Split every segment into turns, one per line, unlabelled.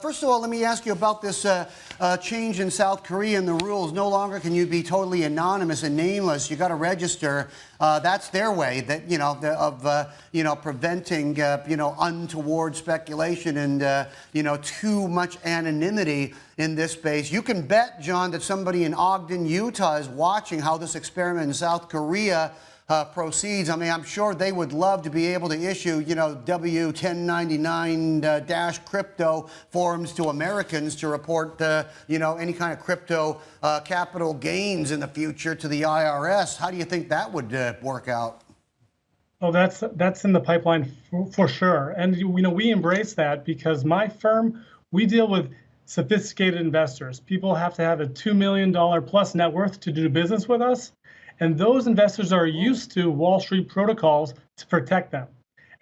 first of all, let me ask you about this change in South Korea and the rules. No longer can you be totally anonymous and nameless. You got to register. That's their way that of preventing untoward speculation and too much anonymity in this space. You can bet, John, that somebody in Ogden, Utah, is watching how this experiment in South Korea proceeds. I mean, I'm sure they would love to be able to issue, W-1099 crypto forms to Americans to report, any kind of crypto capital gains in the future to the IRS. How do you think that would work out?
Oh, that's in the pipeline for sure. And, we embrace that because my firm, we deal with sophisticated investors. People have to have a $2 million plus net worth to do business with us. And those investors are used to Wall Street protocols to protect them.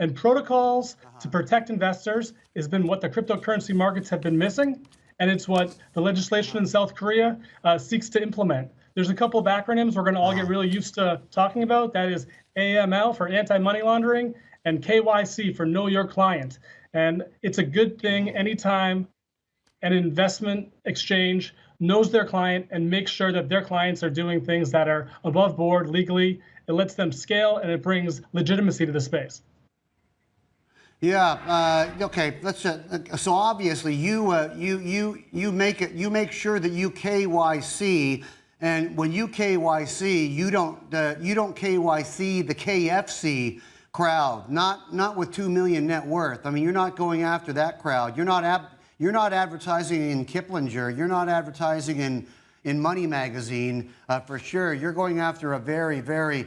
And protocols to protect investors has been what the cryptocurrency markets have been missing. And it's what the legislation in South Korea seeks to implement. There's a couple of acronyms we're going to all get really used to talking about. That is AML for anti-money laundering and KYC for know your client. And it's a good thing anytime an investment exchange knows their client and makes sure that their clients are doing things that are above board legally. It lets them scale and it brings legitimacy to the space.
Yeah. Okay. Let's. So obviously, you make sure that you KYC, and when you KYC, you don't KYC the KFC crowd. Not with 2 million net worth. I mean, you're not going after that crowd. You're not advertising in Kiplinger. You're not advertising in Money Magazine for sure. You're going after a very, very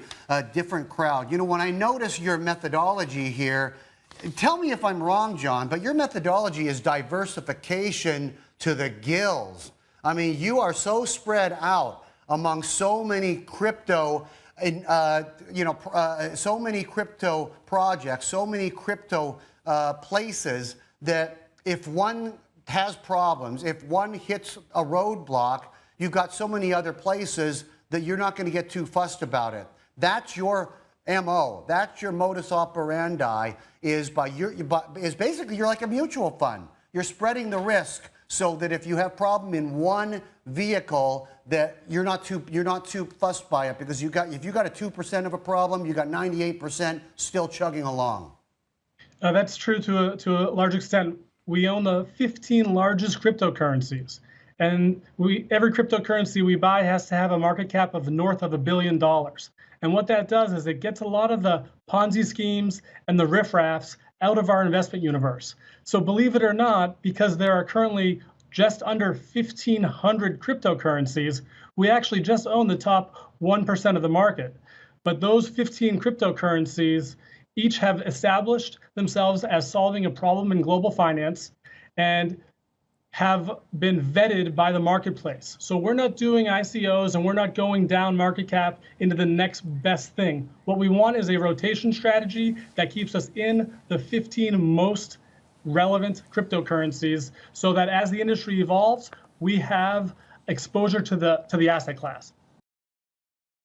different crowd. When I notice your methodology here, tell me if I'm wrong, John, but your methodology is diversification to the gills. I mean, you are so spread out among so many crypto, so many crypto projects, so many crypto places that if one has problems, if one hits a roadblock, you've got so many other places that you're not going to get too fussed about it. That's your MO. That's your modus operandi. Is basically you're like a mutual fund. You're spreading the risk so that if you have problem in one vehicle, that you're not too fussed by it, because if you got a 2% of a problem, you got 98% still chugging along.
That's true to a large extent. We own the 15 largest cryptocurrencies, and every cryptocurrency we buy has to have a market cap of north of $1 billion. And what that does is it gets a lot of the Ponzi schemes and the riffraffs out of our investment universe. So believe it or not, because there are currently just under 1,500 cryptocurrencies, we actually just own the top 1% of the market. But those 15 cryptocurrencies each have established themselves as solving a problem in global finance and have been vetted by the marketplace. So we're not doing ICOs and we're not going down market cap into the next best thing. What we want is a rotation strategy that keeps us in the 15 most relevant cryptocurrencies so that as the industry evolves, we have exposure to the asset class.